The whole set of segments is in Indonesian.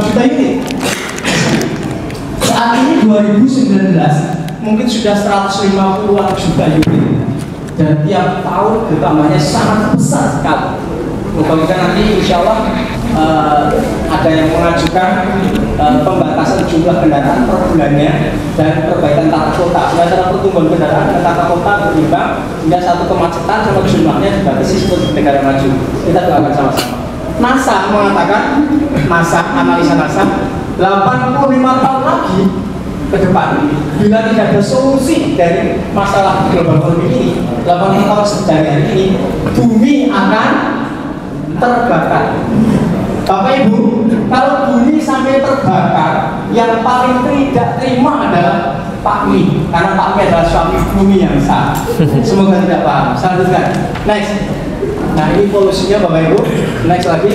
juta unit. Saat ini 2019 mungkin sudah 150-an juta unit, dan tiap tahun bertambahnya sangat besar sekali. Mudah-mudahan nanti insya Allah ada yang mengajukan pembatasan jumlah kendaraan per bulannya dan perbaikan tata kota sehingga pertumbuhan kendaraan dan tata kota berimbang hingga satu kemacetan sama jumlahnya dibatasi seperti negara maju. Kita doakan sama-sama. NASA mengatakan, analisa NASA 85 tahun lagi ke depan bila tidak ada solusi dari masalah global warming ini, 85 tahun sejak hari ini bumi akan terbakar. Bapak Ibu, kalau bumi sampai terbakar, yang paling tidak terima adalah Pak Mi, karena Pak Mi adalah suami bumi yang sah. Semoga tidak paham. Selanjutnya, next. Nah, ini polusinya Bapak Ibu. Next lagi,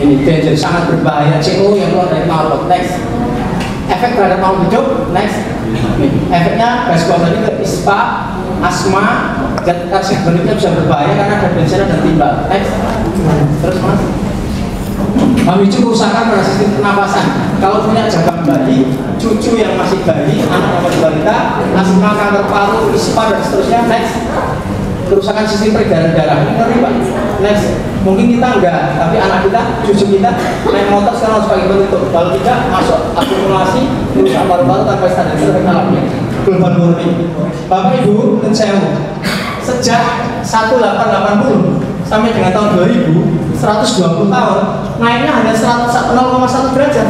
ini danger, sangat berbahaya. CO yang keluar dari knalpot. Next, efek terhadap makhluk hidup. Next, nih, efeknya gas buang tadi ke ispa, asma, zat karboniknya bisa berbahaya karena ada bencana dan timbal. Next, terus mas, memicu kerusakan pada sistem pernapasan. Kalau punya jaga bayi, cucu yang masih bayi, anak yang masih balita, asma, kanker paru, ispa dan seterusnya. Next, kerusakan sistem peredaran darah. Ini ngeri Pak. Next, mungkin kita enggak, tapi anak kita, cucu kita naik motor sekarang harus pakai penutup. Kalau tidak, masuk akumulasi kerusakan paru-paru tanpa standar efek alamnya. Global warming. Bapak Ibu dan saya, sejak 1880 sampai dengan tahun 2000, 120 tahun, naiknya hanya 0,1 derajat.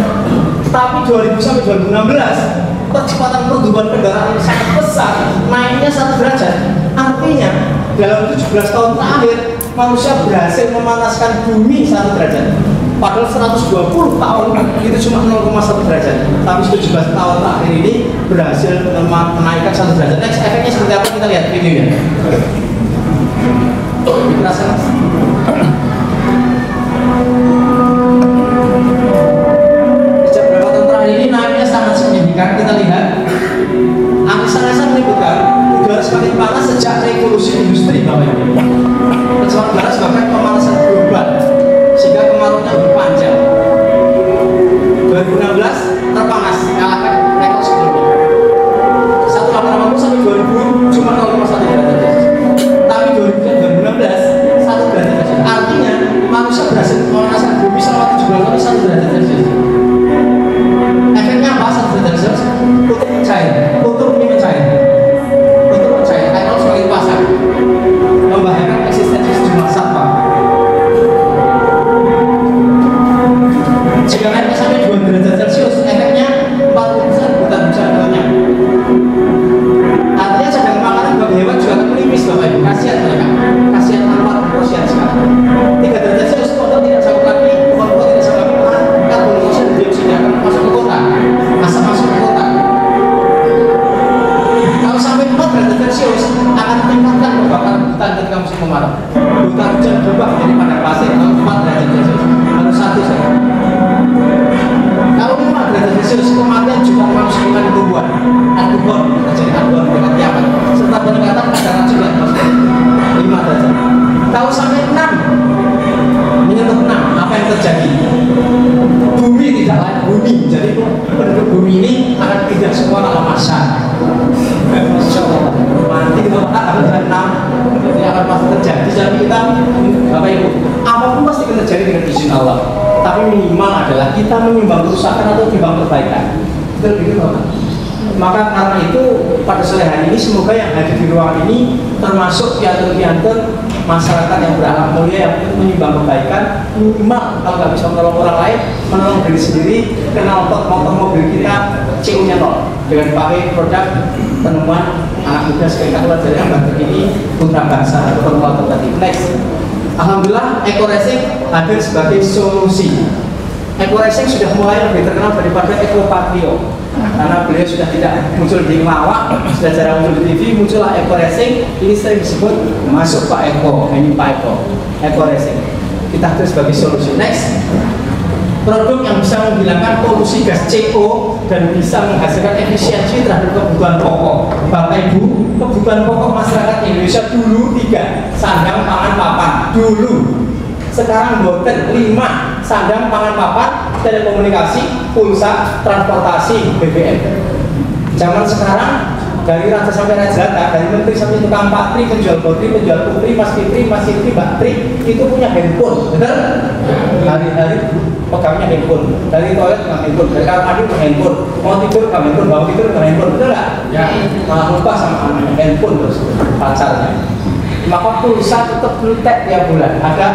Tapi 2000 sampai 2016, percepatan pertumbuhan kendaraan sangat besar, naiknya 1 derajat. Artinya, dalam 17 tahun terakhir, manusia berhasil memanaskan bumi 1 derajat. Padahal 120 tahun itu cuma 0,1 derajat. Tapi 17 tahun terakhir ini berhasil menaikkan 1 derajat. Next, efeknya seperti apa? Kita lihat videonya. Diterasa mas? Sejak beberapa tahun terakhir ini naiknya sangat signifikan. Kita lihat analisa menyebutkan udara semakin panas sejak revolusi industri Bapak Ibu. Pencemaran udara sebabkan pemanasan global sehingga kemarauannya berpanjang. 2016 terpanas mengalahkan rekor sebelumnya. 1880 sampai 2000 cuma 0,1 derajat. Tapi 2016 1 derajat Celcius. Artinya manusia berhasil memanaskan bumi selama 17 tahun 1 derajat Celcius. Efeknya apa 1 derajat Celcius? Kutub mencair. Kutub ini mencair. Kutub mencair. Air laut semakin pasang, membahayakan eksistensi sejumlah satwa. Jika naiknya sampai 2 derajat Celcius, efeknya 40% hutan jatuhnya. Artinya cadangan makanan bagi hewan juga akan menipis Bapak Ibu. Kasihan mereka, kasihan tanpa kasihan sekali. 3 derajat Celcius kota tidak sanggup lagi, kota tidak sanggup lagi menahan karbon dioksida dan dioksida akan masuk ke kota, asap masuk ke kota. Kalau sampai 4 derajat Celcius akan meningkatkan kebakaran hutan ketika musim kemarau. Hutan hujan berubah menjadi padang pasir kalau 4 derajat Celcius. Baru 1 saja. Kalau 5 derajat Celcius kematian jutaan manusia dengan tumbuhan, aduan terjadi aduan dengan kiamat serta peningkatan kadar racun yang masuk 5 derajat. Kalau sampai 6 menyentuh 6, apa yang terjadi? Bumi tidak layak bumi, jadi penduduk bumi ini akan pindah semua ke Marshan. Nanti kita akan 6, jadi akan pasti terjadi. Jadi kita, Bapak Ibu, apapun pasti akan terjadi dengan izin Allah. Tapi minimal adalah kita menyumbang kerusakan atau menyumbang perbaikan. Betul begitu Bapak? Maka karena itu pada sore hari ini semoga yang hadir di ruangan ini termasuk piantun-piantun masyarakat yang berakhlak mulia yang menyumbang kebaikan, minimal kalau nggak bisa menolong orang lain, menolong diri sendiri, kenal motor mobil kita CO-nya 0 dengan pakai produk penemuan anak muda sekitar keluar dari Batik ini putra bangsa atau penuh tadi. Next, alhamdulillah Eco Racing hadir sebagai solusi. Eco Racing sudah mulai lebih terkenal daripada Eco Patrio karena beliau sudah tidak muncul di lawak, sudah jarang muncul di TV, muncullah Eco Racing. Ini sering disebut masuk Pak Eko, ini Pak Eko, Eco Racing. Kita hadir sebagai solusi. Next, produk yang bisa menghilangkan polusi gas CO dan bisa menghasilkan efisiensi terhadap kebutuhan pokok. Bapak Ibu, kebutuhan pokok masyarakat Indonesia dulu 3, sandang, pangan, papan. Dulu. Sekarang boten 5, sandang, pangan, papan, telekomunikasi, pulsa, transportasi, BBM. Zaman sekarang dari raja sampai raja, dari menteri sampai tukang patri, penjual putri, mas fitri, mbak tri, itu punya handphone, betul? Hari-hari pegangnya handphone, dari toilet dengan handphone, dari kamar mandi dengan handphone, mau tidur dengan handphone, bangun tidur dengan handphone, betul nggak? Ya. Malah lupa sama anaknya, handphone terus pacarnya. Maka pulsa tetap blutek tiap bulan, ada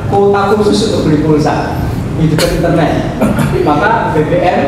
kuota khusus untuk beli pulsa, hidup internet. Maka BBM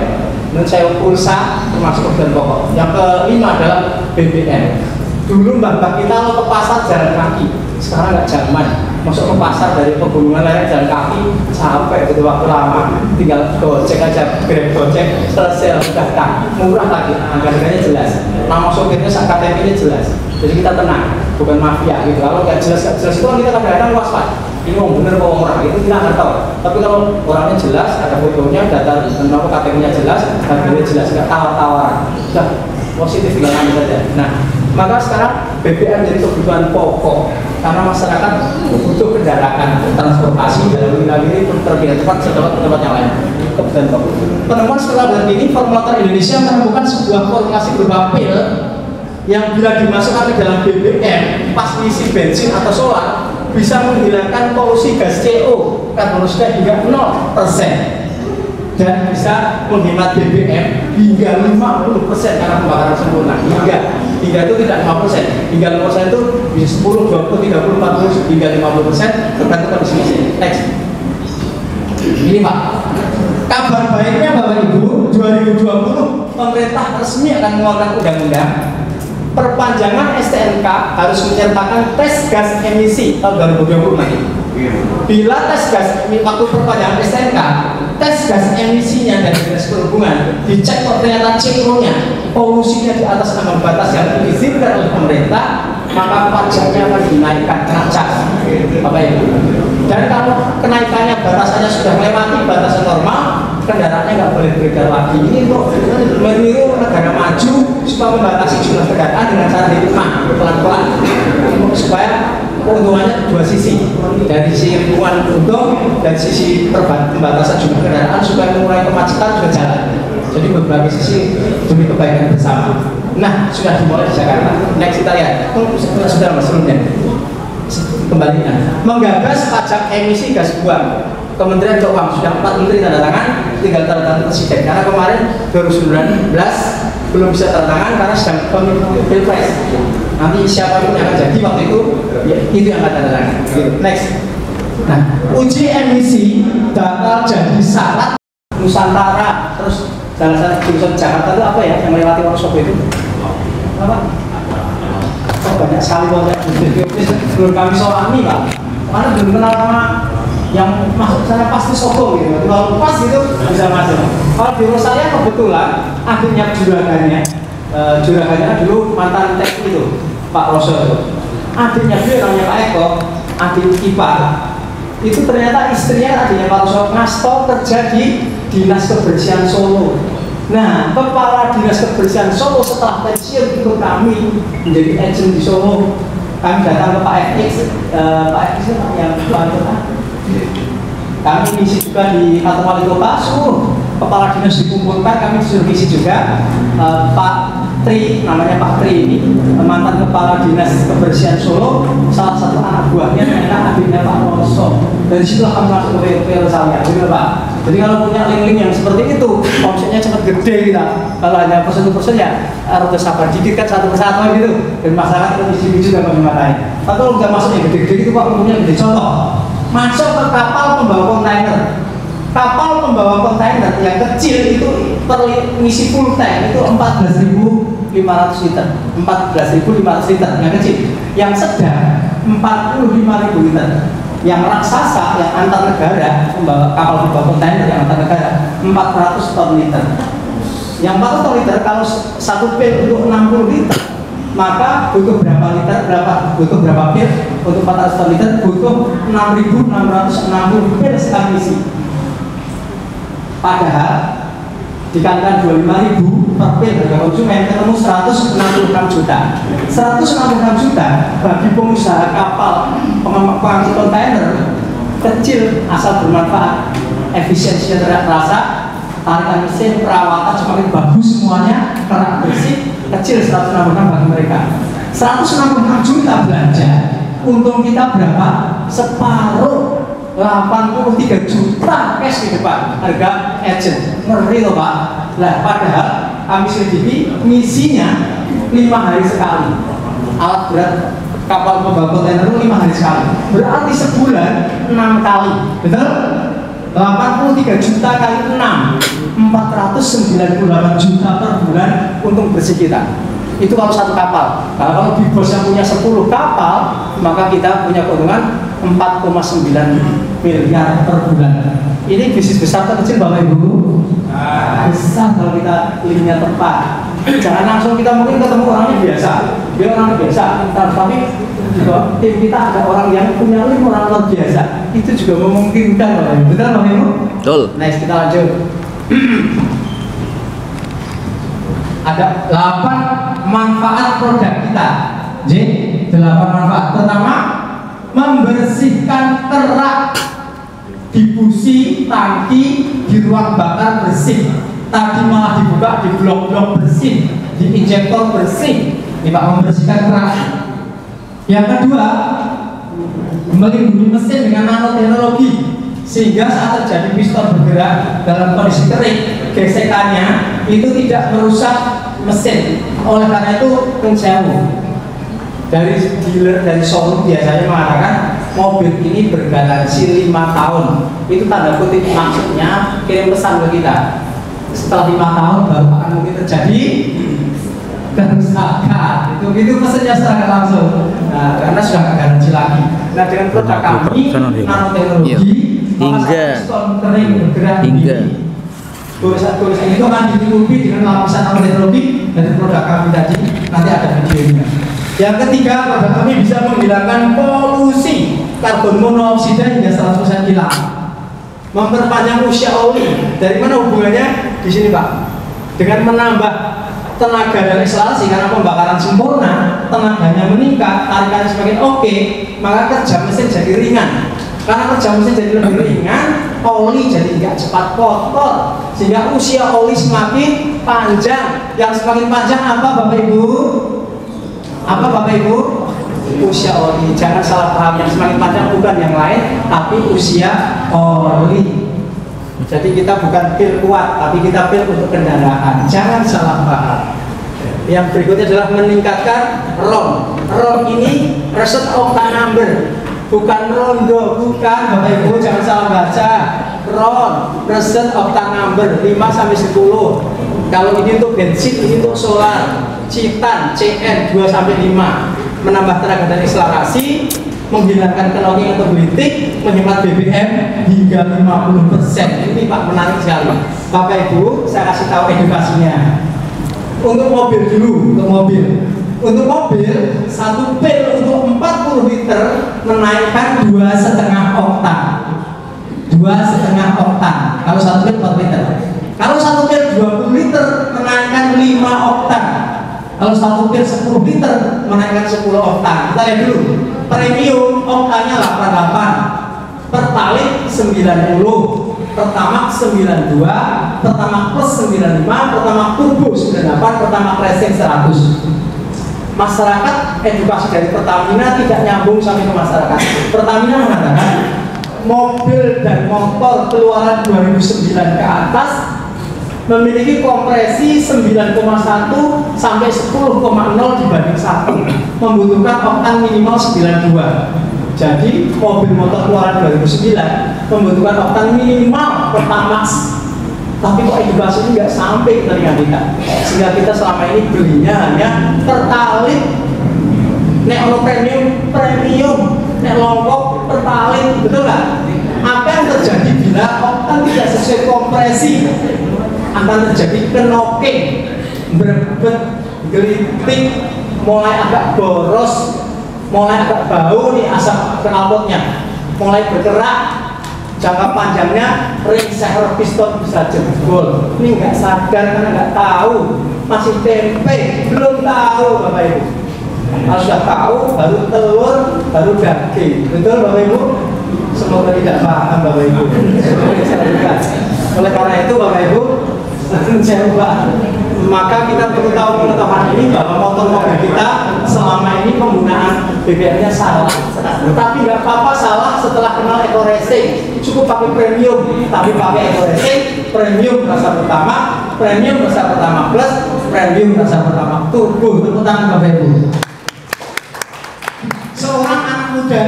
dan sewa pulsa termasuk kebutuhan pokok. Yang kelima adalah BBM. Dulu mbak kita lo ke pasar jalan kaki, sekarang nggak zaman. Masuk ke pasar dari pegunungan lereng jalan kaki sampai butuh waktu lama. Tinggal gojek aja, grab gojek, selesai datang, murah lagi, harganya jelas. Nama sopirnya KTP-nya jelas. Jadi kita tenang, bukan mafia gitu. Kalau nggak jelas itu kan kita kadang-kadang waspada. Ini bener kok orang itu kita nggak tahu. Tapi kalau orangnya jelas, ada fotonya, data nomor KTP-nya jelas, harganya jelas, nggak tawar-tawaran, sudah positif dengan kami saja. Nah, maka sekarang BBM jadi kebutuhan pokok karena masyarakat butuh kendaraan transportasi dalam wilayah ini terpindah cepat setelah tempat yang lain. Kebutuhan pokok. Penemuan setelah bulan ini, formulator Indonesia menemukan sebuah formulasi berupa pil yang bila dimasukkan ke dalam BBM pas isi bensin atau solar bisa menghilangkan polusi gas CO karbon dioksida hingga 0% dan bisa menghemat BBM hingga 50% karena pembakaran sempurna. Hingga itu tidak 5%, hingga 5% itu bisa 10, 20, 30, 40 hingga 50% tergantung kondisi. Next. Ini Pak, kabar baiknya Bapak Ibu, 2020 pemerintah resmi akan mengeluarkan undang-undang perpanjangan STNK harus menyertakan tes gas emisi tahun 2020 nanti. Bila tes gas waktu perpanjangan STNK, tes gas emisinya dari Dinas Perhubungan dicek kok ternyata CO-nya, polusinya di atas ambang batas yang diizinkan oleh pemerintah, maka pajaknya akan dinaikkan acak, Bapak Ibu. Dan kalau kenaikannya batasannya sudah melewati batasan normal, kendaraannya nggak boleh beredar lagi. Ini kok meniru negara maju supaya membatasi jumlah kendaraan dengan cara diterima pelan-pelan supaya keuntungannya dua sisi, dari sisi lingkungan untung dan sisi pembatasan jumlah kendaraan supaya mengurangi kemacetan juga jalan. Jadi beberapa sisi demi kebaikan bersama. Nah, sudah dimulai di Jakarta. Next kita lihat, sudah mas sebelumnya. Kembalinya, menggagas pajak emisi gas buang. Kementerian Keuangan sudah 4 menteri tanda tangan, tinggal tanda tangan presiden. Karena kemarin 2019 belum bisa tanda tangan karena sedang pilpres. Nanti siapapun yang akan jadi waktu itu, ya, itu yang akan tanda tangan. Next. Nah, uji emisi bakal jadi syarat Nusantara. Terus salah satu jurusan Jakarta itu apa ya yang melewati workshop itu? Apa? Oh, banyak sekali belum kami soalami Pak. Karena belum kenal sama yang masuk sana pasti Soko gitu. Kalau pas itu bisa masuk. Kalau di saya kebetulan adiknya juragannya dulu mantan TK itu Pak Roso itu. Adiknya dia namanya Pak Eko, adik ipar. Itu ternyata istrinya adiknya Pak Roso ngasto kerja di Dinas Kebersihan Solo. Nah, kepala Dinas Kebersihan Solo setelah pensiun ikut kami menjadi agent di Solo. Kami datang ke Pak FX, Pak FX itu yang kami isi juga di kantor wali kota, suruh kepala dinas dikumpulkan, kami disuruh isi juga. Pak Tri, namanya Pak Tri ini mantan kepala dinas kebersihan Solo, salah satu anak buahnya ternyata adiknya Pak Roso. Dari situlah kami masuk ke PL saya, gitu Pak. Jadi kalau punya link-link yang seperti itu, omsetnya cepat gede kita. Kalau hanya persen ya harus sabar dikit kan satu persatu gitu. Dan masyarakat terus juga menghormati. Tapi kalau udah masuk yang gede-gede itu Pak, umumnya gede. Contoh, masuk ke kapal pembawa kontainer. Kapal pembawa kontainer yang kecil itu mengisi full tank itu 14.500 liter. 14.500 liter yang kecil. Yang sedang 45.000 liter. Yang raksasa yang antar negara membawa kapal pembawa kontainer yang antar negara 400 ton liter. Yang 400 ton liter kalau satu pil untuk 60 liter, maka butuh berapa liter? Butuh berapa pil untuk 400 ton liter? Butuh 6.660 pil sekali isi. Padahal dikalikan 25.000 per pil harga konsumen ketemu 166 juta. 166 juta bagi pengusaha kapal pengangkut kontainer kecil asal bermanfaat, efisiensinya terasa tarikan mesin, perawatan semakin bagus semuanya, kerak bersih, kecil 166 bagi mereka. 166 juta belanja, untung kita berapa? Separuh, 83 juta cash di depan harga agent. Ngeri loh Pak. Nah, padahal kami selidiki misinya 5 hari sekali. Alat berat kapal pembawa kontainer itu 5 hari sekali. Berarti sebulan 6 kali. Betul? 83 juta kali 6, 498 juta per bulan untung bersih kita. Itu kalau satu kapal. Kalau Big Boss yang punya 10 kapal, maka kita punya keuntungan 4,9 miliar per bulan. Ini bisnis besar atau kecil Bapak Ibu? Besar kalau kita linknya tepat. Jangan langsung kita mungkin ketemu orangnya biasa, dia orang biasa, tapi juga tim kita ada orang yang punya link orang luar biasa. Itu juga memungkinkan Bapak Ibu. Betul Bapak Ibu? Betul. Next kita lanjut. Ada 8 manfaat produk kita. J, 8 manfaat. Pertama, membersihkan kerak di busi, tangki, di ruang bakar bersih. Tadi malah dibuka di blok-blok bersih, di injektor bersih. Ini Pak, membersihkan kerak. Yang kedua, melindungi mesin dengan nanoteknologi, sehingga saat terjadi piston bergerak dalam kondisi kering, gesekannya itu tidak merusak mesin. Oleh karena itu menjauh dari dealer, dari showroom biasanya mengatakan mobil ini bergaransi 5 tahun. Itu tanda kutip, maksudnya kirim pesan ke kita. Setelah 5 tahun baru akan mungkin terjadi kerusakan. Itu pesannya secara langsung. Nah, karena sudah nggak garansi lagi. Nah, dengan produk kami nanoteknologi, hingga kering bergerak hingga tulisan itu akan ditutupi dengan lapisan nanoteknologi dari produk kami tadi. Nanti ada videonya. Yang ketiga, produk kami bisa menghilangkan polusi karbon monoksida hingga 100% hilang. Memperpanjang usia oli. Dari mana hubungannya? Di sini Pak. Dengan menambah tenaga dan akselerasi, karena pembakaran sempurna, tenaganya meningkat, tarikannya semakin oke, maka kerja mesin jadi ringan. Karena kerja mesin jadi lebih ringan, oli jadi nggak cepat kotor, sehingga usia oli semakin panjang. Yang semakin panjang apa Bapak Ibu? Apa Bapak Ibu? Usia oli. Jangan salah paham, yang semakin panjang bukan yang lain, tapi usia oli. Jadi kita bukan pil kuat, tapi kita pil untuk kendaraan. Jangan salah paham. Yang berikutnya adalah meningkatkan ROM. ROM ini reset octa number, bukan rondo, bukan Bapak Ibu, jangan salah baca. ROM, reset octa number 5-10. Kalau ini untuk bensin, ini untuk solar, Citan, CN 2-5. Menambah tenaga dan akselerasi, menghilangkan knocking atau gelitik, menghemat BBM hingga 50%. Ini Pak menarik sekali. Bapak Ibu, saya kasih tahu edukasinya. Untuk mobil dulu, untuk mobil. Untuk mobil, satu pil untuk 40 liter menaikkan 2,5 oktan. 2,5 oktan. Kalau satu pil 4 liter. Kalau satu pil 20 liter menaikkan 5 oktan. Kalau satu pil 10 liter menaikkan 10 oktan. Kita lihat dulu. Premium oktannya 88, Pertalite 90, Pertamax 92, Pertamax Plus 95, Pertamax Turbo 98, Pertamax Racing 100. Masyarakat, edukasi dari Pertamina tidak nyambung sampai ke masyarakat. Pertamina mengatakan mobil dan motor keluaran 2009 ke atas memiliki kompresi 9,1 sampai 10,0 dibanding 1, membutuhkan oktan minimal 92. Jadi mobil motor keluaran 2009 membutuhkan oktan minimal Pertamax. Tapi kok edukasi ini nggak sampai ke telinga kita, sehingga kita selama ini belinya hanya Pertalite. Nek ono premium, nek longkok Pertalite, betul nggak? Apa yang terjadi bila oktan tidak sesuai kompresi? Akan terjadi knocking, berbet, gelitik, mulai agak boros, mulai agak bau nih asap knalpotnya, mulai bergerak, jangka panjangnya ring seher piston bisa jebol. Ini nggak sadar karena nggak tahu, masih tempe, belum tahu Bapak Ibu. Kalau sudah tahu, baru telur, baru daging, betul Bapak Ibu? semoga tidak paham Bapak Ibu. Oleh karena itu Bapak Ibu, maka kita perlu tahu pengetahuan ini bahwa motor-motor kita selama ini penggunaan BBM-nya salah. Tapi nggak apa-apa salah setelah kenal eco racing. Cukup pakai premium, tapi pakai eco racing, premium rasa pertama, premium rasa pertama plus, premium rasa pertama turbo. Tepuk tangan Bapak Ibu. Seorang anak muda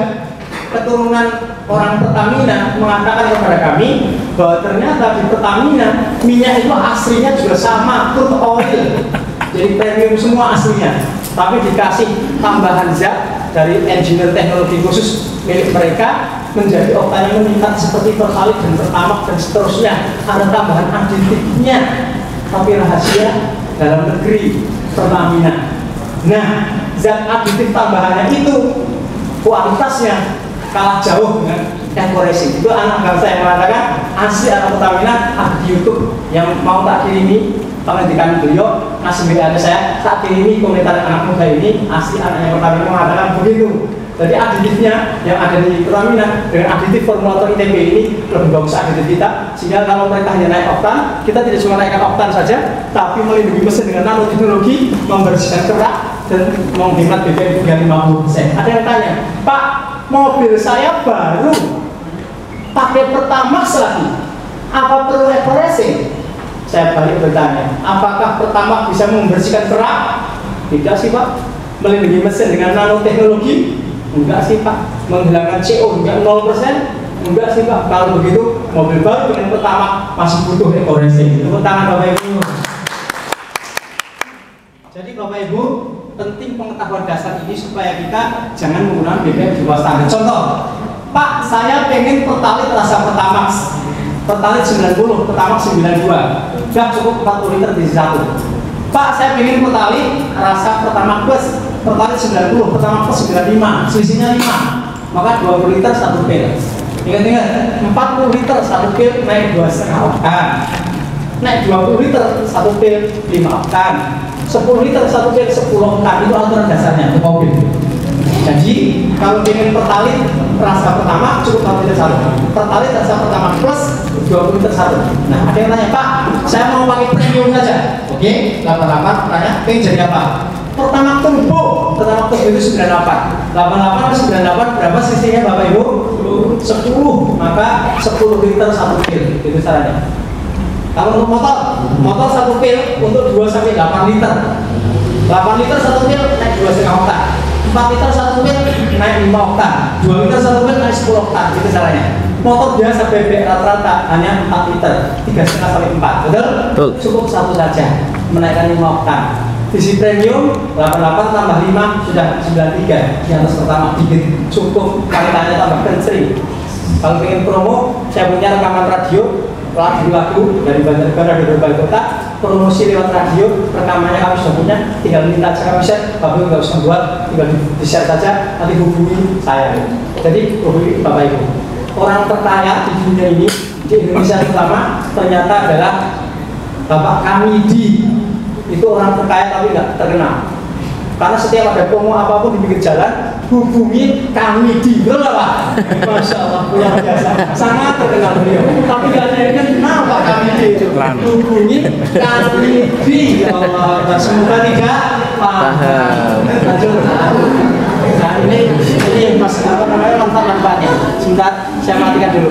keturunan orang Pertamina mengatakan kepada kami bahwa ternyata di Pertamina minyak itu aslinya juga sama, crude oil, jadi premium semua aslinya, tapi dikasih tambahan zat dari engineer teknologi khusus milik mereka menjadi oktannya meningkat seperti Pertalite dan Pertamax dan seterusnya, ada tambahan aditifnya, tapi rahasia dalam negeri Pertamina. Nah, zat aditif tambahannya itu kualitasnya kalah jauh dengan eco racing. Itu anak bangsa yang mengatakan asli anak Pertamina, ada di YouTube yang mau tak kirimi pendidikan beliau, ngasih WA saya, tak kirimi komentar anak muda ini asli anaknya Pertamina mengatakan begitu. Jadi aditifnya yang ada di Pertamina dengan aditif formulator ITB ini lebih bagus aditif kita, sehingga kalau mereka hanya naik oktan, kita tidak cuma naikkan oktan saja, tapi melindungi mesin dengan nanoteknologi, membersihkan kerak dan menghemat BBM hingga 50%. Ada yang tanya, Pak, mobil saya baru pakai Pertamax lagi, apa perlu eco racing? Saya balik bertanya, apakah Pertamax bisa membersihkan kerak? Tidak sih Pak. Melindungi mesin dengan nanoteknologi? Enggak sih Pak. Menghilangkan CO hingga 0%? Enggak sih Pak. Kalau begitu mobil baru dengan Pertamax masih butuh eco racing. Tepuk tangan Bapak Ibu. Jadi Bapak Ibu, penting pengetahuan dasar ini supaya kita jangan menggunakan BBM di bawah standar. Contoh, Pak, saya pengen Pertalite rasa Pertamax, Pertalite 90, Pertamax 92, udah cukup 40 liter di satu. Pak, saya pengen Pertalite rasa Pertamax plus, Pertalite 90, Pertamax plus 95, selisihnya 5, maka 20 liter satu pil. Ingat-ingat, 40 liter satu pil naik 2,5 oktan, naik 20 liter satu pil 5 oktan. 10 liter satu pil 10 oktan, itu aturan dasarnya untuk mobil. Jadi kalau ingin Pertalite rasa pertama cukup 40 liter satu, Pertalite rasa pertama plus 20 liter satu. Nah ada yang tanya, Pak, saya mau pakai premium saja. Oke, 88 tanya, pengen jadi apa? Pertama turbo, pertama turbo itu 98, 88 ke 98 berapa cc-nya Bapak Ibu? 10, maka 10 liter satu pil, itu caranya. Kalau untuk motor satu pil untuk 2 sampai 8 liter. 8 liter satu pil naik 2,5 oktan. 4 liter satu pil naik 5 oktan. 2 liter satu pil naik 10 oktan. Itu caranya. Motor biasa BBM rata-rata hanya 4 liter, 3,5 sampai 4. Betul? Cukup satu saja menaikkan 5 oktan. Isi premium 88 tambah 5 sudah 93. Di atas pertama dikit cukup, kalitannya tambah kencing. Kalau ingin promo, saya punya rekaman radio lagu-lagu dari Banjarnegara dari berbagai kota, promosi lewat radio, rekamannya kami sudah punya, tinggal minta cara share, Bapak nggak usah buat, tinggal di share saja, nanti hubungi saya. Jadi hubungi Bapak Ibu. Orang terkaya di dunia ini, di Indonesia terutama, ternyata adalah Bapak Kamidi. Itu orang terkaya tapi nggak terkenal. Karena setiap ada promo apapun di pinggir jalan, hubungi Kamidi, betul nggak Pak? Masya Allah, luar biasa, sangat terkenal beliau. Tapi nggak ada yang kenal Pak Kamidi itu. Hubungi Kamidi, ya Allah. Semoga tidak paham. Lanjut. Nah ini mas apa namanya manfaatnya. Sebentar, saya matikan dulu.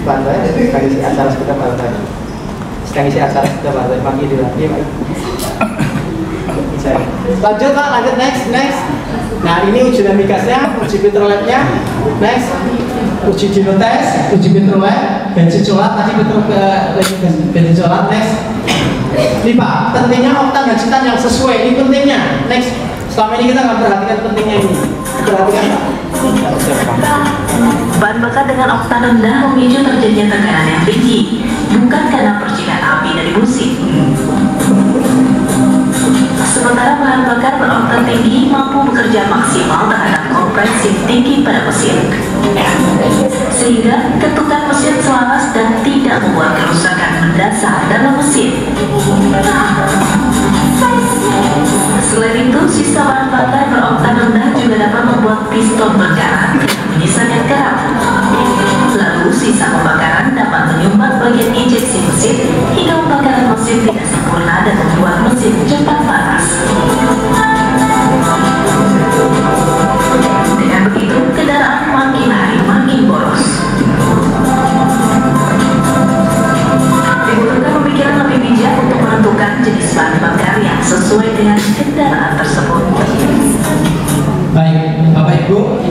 Bantai, sekali isi acara sekitar bantai. Sekali isi acara sekitar bantai pagi di lagi. Lanjut Pak, lanjut next. Nah ini uji damikasnya, uji petrolabnya, next, uji dinotes, uji petrolab, bensin colat, tadi bensin colat, next. Ini Pak, pentingnya oktan dan citan yang sesuai, ini pentingnya. Next, selama ini kita nggak perhatikan pentingnya ini. Perhatikan Pak. Bahan bakar dengan oktan rendah memicu terjadinya tekanan yang tinggi, bukan karena percikan api dari busi. Sementara bahan bakar beroktan tinggi mampu bekerja maksimal terhadap kompresi tinggi pada mesin, sehingga ketukan mesin selaras dan tidak membuat kerusakan mendasar dalam mesin. Selain itu, sisa bahan bakar beroktan rendah juga dapat membuat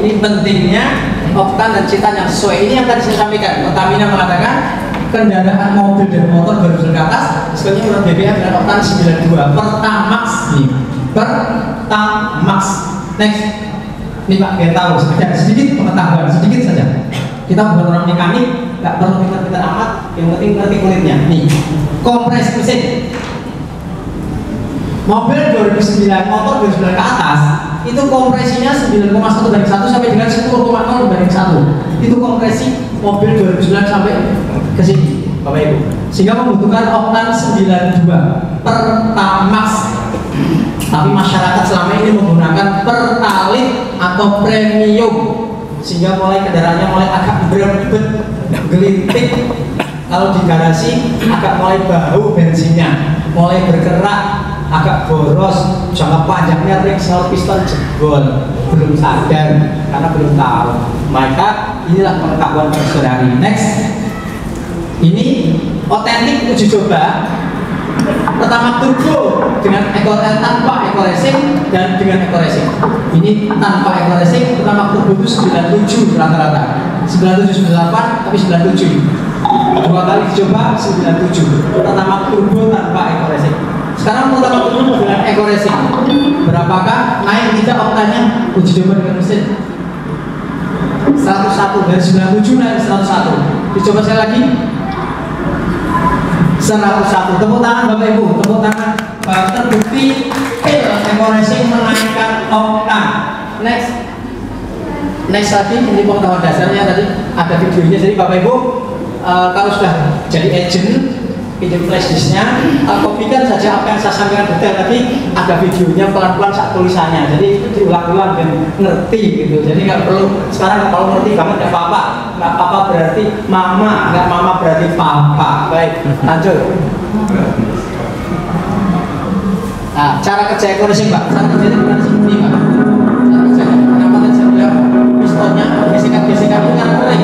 Ini pentingnya oktan dan citan yang sesuai. Ini yang tadi saya sampaikan. Pertamina mengatakan kendaraan mobil dan motor berbasis ke atas sebenarnya menurut BPM dengan oktan 92 Pertamax nih. Pertamax. Next. Ini Pak biar tahu sedikit pengetahuan sedikit saja. Kita bukan orang mekanik, nggak perlu pintar-pintar amat. Yang penting ngerti kulitnya. Nih, kompres mesin. Mobil 2009, motor 2009 ke atas itu kompresinya 9,1/1 sampai dengan 10,0/1. Itu kompresi mobil 2009 sampai ke sini, Bapak Ibu. Sehingga membutuhkan oktan 92 Pertamax. Tapi masyarakat selama ini menggunakan Pertalite atau premium, sehingga mulai kendaraannya mulai agak berebet, gelintik. Kalau di garasi agak mulai bau bensinnya, mulai bergerak, agak boros, jangka panjangnya ring sel piston jebol, belum sadar karena belum tahu. Maka inilah pengetahuan sehari-hari. Next, ini otentik uji coba. Pertama turbo dengan tanpa eco racing dan dengan eco racing. Ini tanpa eco racing, pertama turbo itu 97 rata-rata, 97 98 tapi 97. Dua kali dicoba 97. Pertama turbo tanpa eco racing. Sekarang pertama turbo dengan eco racing. Berapakah naik tidak oktannya? Uji coba dengan mesin 101 dari 97 naik 101. Dicoba sekali lagi 101. Tepuk tangan Bapak Ibu, tepuk tangan. Terbukti eco racing menaikkan oktan. Next lagi ini pengetahuan dasarnya tadi ada videonya. Jadi Bapak Ibu kalau sudah jadi agent pinjam flash disknya, kopikan saja apa yang saya sampaikan detail tadi. Ada videonya pelan-pelan saat tulisannya, jadi itu diulang-ulang dan ngerti gitu. Jadi nggak perlu sekarang kalau ngerti banget nggak apa-apa, nggak apa-apa berarti mama, nggak mama berarti papa. Baik, lanjut. Nah, cara kerja eco racing Pak, cara kerjanya bukan seperti ini Pak. Cara kerjanya, kenapa tadi saya bilang pistonnya gesekan-gesekan itu karena kering.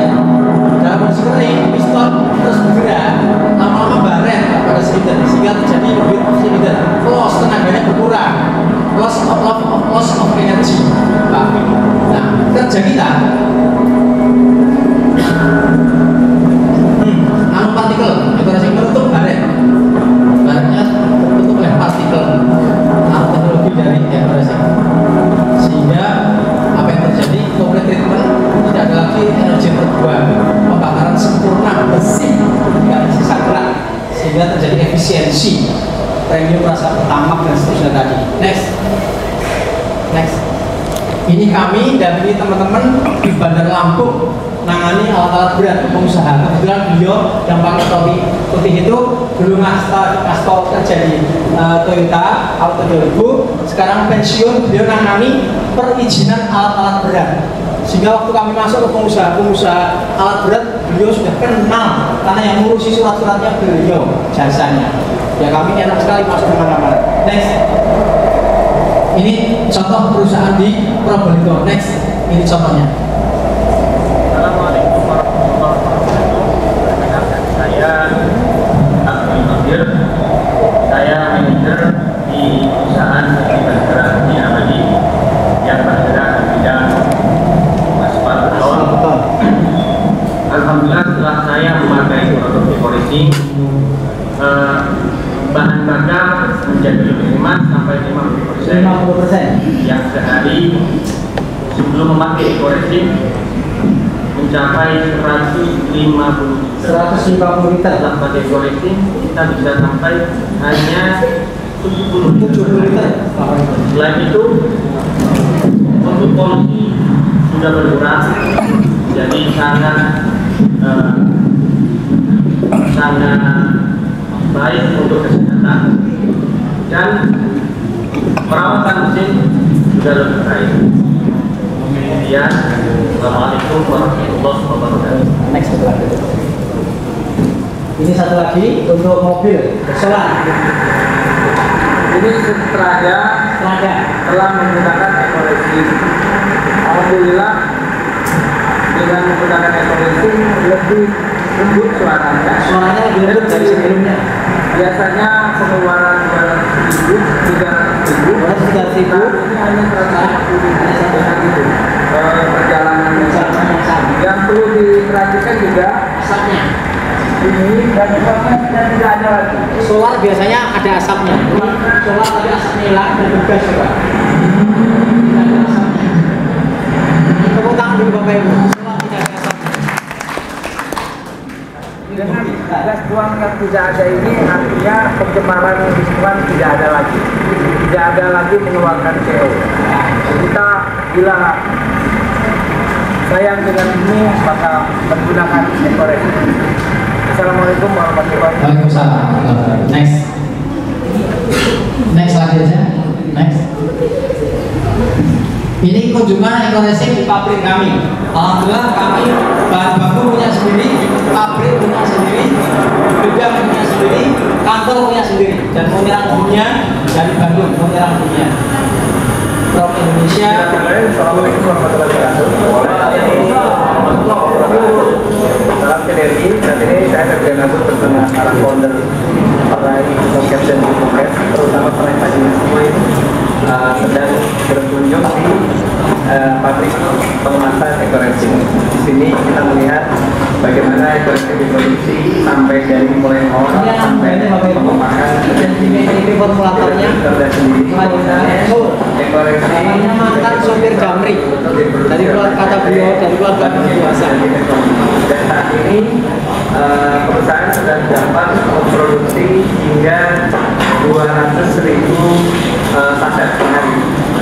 Dalam kondisi kering, piston terus bergerak, lama-lama baret pada silinder, sehingga terjadi mobil silinder, loss tenaganya berkurang, loss of energy. Nah, kerja kita nanopartikel, eco racing menutup baretnya tertutup oleh partikel, teknologi dari eco racing, sehingga apa yang terjadi complete treatment, tidak ada lagi energi terbuang, pembakaran sempurna bersih, tidak ada sisa gerak, sehingga terjadi efisiensi premium rasa pertama dan seterusnya tadi. Next. Ini kami dan ini teman-teman di Bandar Lampung nangani alat-alat berat pengusaha. Kebetulan beliau yang pakai topi putih itu dulu ngaspal kerja di Toyota Auto 2000, sekarang pensiun. Beliau nangani perizinan alat-alat berat, sehingga waktu kami masuk ke pengusaha alat berat, beliau sudah kenal karena yang ngurusi surat-suratnya beliau, jasanya. Ya kami enak sekali masuk kemana-mana. Next. Ini contoh perusahaan di Probolinggo. Next, ini contohnya. Assalamualaikum warahmatullahi wabarakatuh. Saya Abdul Qadir. Saya manajer di perusahaan Bandara Abadi yang bergerak di bidang aspal beton. Alhamdulillah setelah saya memakai produk eco racing, bahan bakar menjadi lebih hemat sampai 50%. Yang sehari sebelum memakai eco racing mencapai 150 liter. Setelah pakai eco racing kita bisa sampai hanya 70 liter. Selain itu untuk polusi sudah berkurang, jadi sangat baik untuk kesehatan, dan perawatan mesin juga lebih baik. Kemudian, Assalamualaikum warahmatullahi wabarakatuh. Next. Ini satu lagi untuk mobil solar. Ini Strada telah menggunakan eco racing. Alhamdulillah dengan menggunakan eco racing lebih lembut suaranya. Suaranya lebih lembut dari sebelumnya. Biasanya pengeluaran 200.000, 300.000, ini hanya 150.000 dengan itu. dan tidak ada lagi. Solar biasanya ada asapnya. Solar tapi asapnya hilang dan bebas juga. Tidak ada asapnya. Tepuk tangan dulu Bapak Ibu. Solar tidak ada asapnya. Dengan gas buang yang tidak ada ini artinya pencemaran lingkungan tidak ada lagi. Tidak ada lagi mengeluarkan CO. Kita bila sayang dengan ini maka menggunakan ekoreksi. Assalamualaikum warahmatullahi wabarakatuh. Waalaikumsalam. Next selanjutnya. Next. Ini kunjungan ekoreksi di pabrik kami. Alhamdulillah kami bahan baku punya sendiri, pabrik punya sendiri, gudang punya sendiri, kantor punya sendiri, dan penyerang dunia dari Bandung, penyerang dunia. Pro Indonesia. Assalamualaikum warahmatullahi wabarakatuh. Salam sinergi. Saat ini saya kerja nabut bersama para founder peraih Mokes dan Mokes, terutama peraih tadi semua ini sedang berkunjung di pabrik pengemasan ekoreksi. Di sini kita melihat bagaimana ekoreksi diproduksi sampai dari mulai awal sampai pengemasan Dan ini formulatornya sendiri. Ekoreksi namanya mantan sopir Damri. Dari kata beliau dari keluarga biasa. Dan saat ini perusahaan sudah dapat memproduksi hingga 200.000 saset per hari,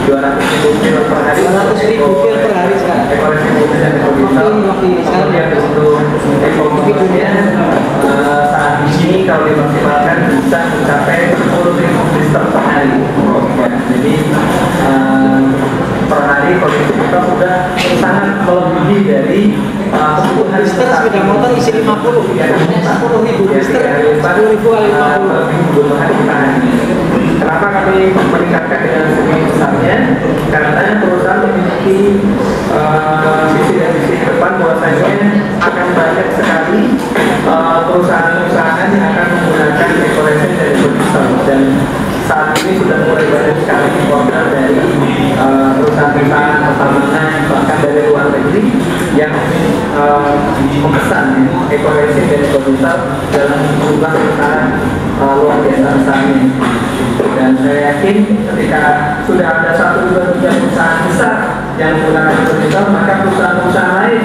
200.000 pil per hari, 200.000 pil per hari sekarang. Ekoreksi mobil dan ekonomisal. Kemudian untuk ekonominya saat ini kalau dimaksimalkan bisa mencapai 10.000 liter per hari. Jadi per hari kondisi kita sudah sangat melebihi dari kebutuhan Liter sepeda motor isi 50, hanya 10.000 liter, 10.000 kali 50. kebutuhan kita. Kenapa kami meningkatkan dengan segi besarnya? Karena perusahaan memiliki visi dan misi ke depan bahwasanya akan banyak sekali perusahaan-perusahaan yang akan menggunakan ekoreksi dari produser, dan saat ini sudah mulai banyak sekali order dari perusahaan-perusahaan pertambangan bahkan dari luar negeri yang memesan ekoreksi dari produser dalam jumlah besar luar biasa besarnya. Dan saya yakin ketika sudah ada 1-2 perusahaan besar yang menggunakan produser, maka perusahaan-perusahaan lain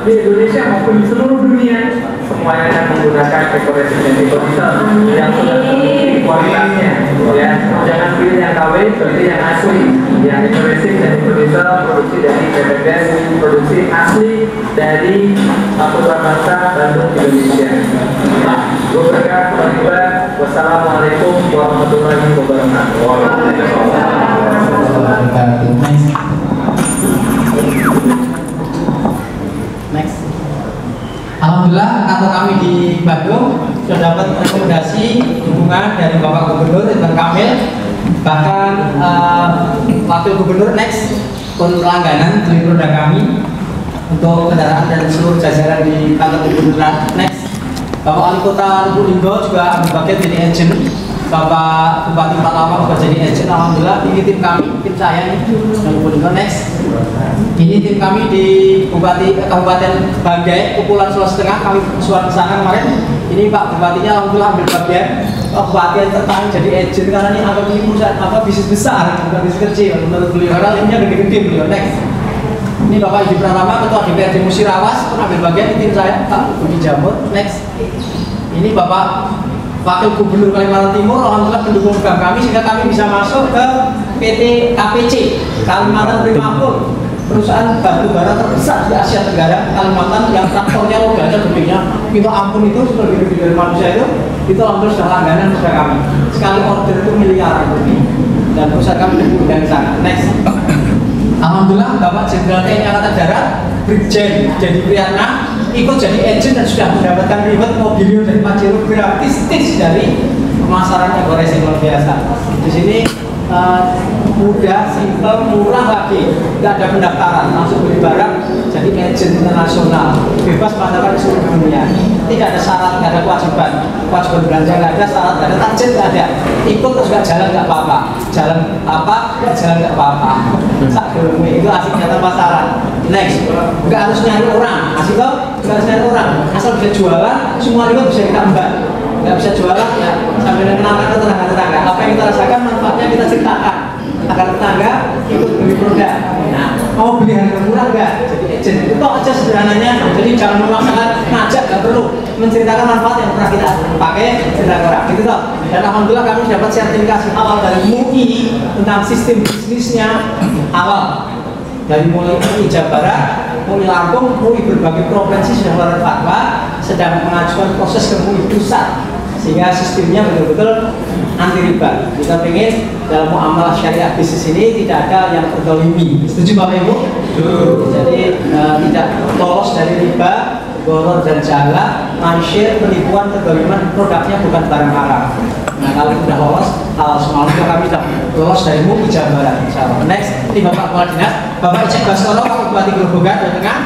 di Indonesia maupun di seluruh dunia semuanya akan menggunakan ekoreksi dan produser yang sudah terbukti kualitasnya. Ya, jangan pilih yang KW, pilih yang asli. Yang ekoreksi dan produser produksi dari BPS, produksi asli dari Putra Bangsa Bandung Indonesia. Wassalamualaikum warahmatullahi wabarakatuh. Next. Alhamdulillah kantor kami di Bandung sudah dapat rekomendasi dukungan dari Bapak Gubernur Ridwan Kamil, bahkan Wakil Gubernur next pun langganan beli produk kami untuk kendaraan dan seluruh jajaran di kantor Gubernur next. Bapak Wali Kota Lubulinggo juga ambil bagian jadi agent. Bapak Bupati Palawang juga jadi agent. Alhamdulillah ini tim kami, tim saya ini yang Lubulinggo next. Ini tim kami di Kabupaten Banggai, Kepulauan Sulawesi Tengah. Kami suara ke sana kemarin. Ini Pak Bupatinya alhamdulillah ambil bagian. Pak Bupati yang tertarik jadi agent karena ini anggap ini perusahaan bisnis besar, bukan bisnis kecil. Menurut beliau karena linknya gede-gede beliau next. Ini Bapak Edi Pratama, Ketua DPRD Musirawas, ambil bagian di tim saya, Pak Budi Jamut. Next. Ini Bapak Wakil Gubernur Kalimantan Timur, alhamdulillah pendukung program kami sehingga kami bisa masuk ke PT KPC Kalimantan Primakul, perusahaan batu bara terbesar di Asia Tenggara Kalimantan yang traktornya loganya gedenya minta ampun itu sudah lebih dari manusia itu alhamdulillah sudah langganan sudah kami. Sekali order itu miliaran lebih dan perusahaan kami dukung dari sana. Next. Alhamdulillah Bapak Jenderal TNI Angkatan Darat Brigjen Dedi Priyatna ikut jadi agent dan sudah mendapatkan reward mobilio dari Pajero gratis dari pemasaran ekoreksi luar biasa. Di sini mudah, simpel, murah lagi, tidak ada pendaftaran, langsung beli barang jadi agent internasional, bebas pasaran seluruh dunia, tidak ada syarat, tidak ada kewajiban belanja nggak ada, syarat nggak ada, target nggak ada, ikut terus nggak jalan nggak apa-apa, jalan apa nggak jalan nggak apa-apa, itu asik data pasaran. Next, nggak harus nyari orang, asik kok. nggak harus nyari orang, asal bisa jualan, semua ribet bisa kita embat. Nggak bisa jualan, ya sambil mengenalkan ke tetangga-tetangga. Apa yang kita rasakan, manfaatnya kita ceritakan agar tetangga ikut beli produk. Nah, mau beli harga murah nggak? Jadi agent itu kok aja sederhananya. Jadi jangan memaksakan ngajak, nggak perlu menceritakan manfaat yang pernah kita pakai cerita orang. Gitu toh. Dan alhamdulillah kami dapat sertifikasi awal dari MUI tentang sistem bisnisnya awal. Dari mulai MUI Jawa Barat, MUI Lampung, MUI berbagai provinsi sudah mengeluarkan fatwa, sedang mengajukan proses ke MUI pusat, sehingga sistemnya betul-betul anti riba. Kita ingin dalam muamalah syariah bisnis ini tidak ada yang terzalimi. Setuju Bapak Ibu? Jadi tidak lolos dari riba, goror dan jala, mansyir, penipuan, terzaliman, produknya bukan barang haram. Nah kalau sudah lolos, semalam kami sudah lolos dari MUI Jawa Barat. Insyaallah. Next, ini Bapak Kepala Dinas, Bapak Icek Baskoro, Pak Bupati Grobogan, Jawa Tengah.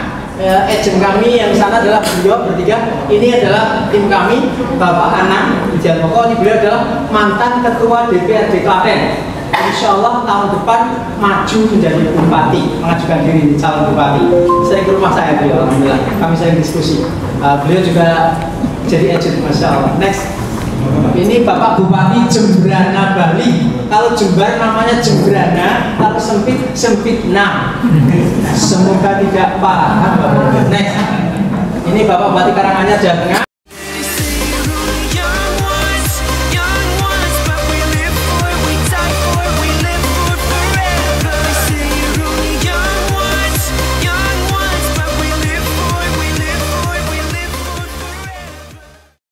Agent kami yang sana adalah beliau bertiga. Ini adalah tim kami, Bapak Anang Widianmoko. Ini beliau adalah mantan Ketua DPRD Klaten. Insya Allah tahun depan maju menjadi bupati, mengajukan diri calon bupati. Saya ke rumah saya beliau, alhamdulillah. Kami sering diskusi. Beliau juga jadi agent, masya Allah. Next. Ini Bapak Bupati Jembrana Bali. Kalau Jember namanya Jembrana, kalau sempit sempitna. Semoga tidak paham. Next. Ini Bapak Bupati Karanganyar Jawa Tengah.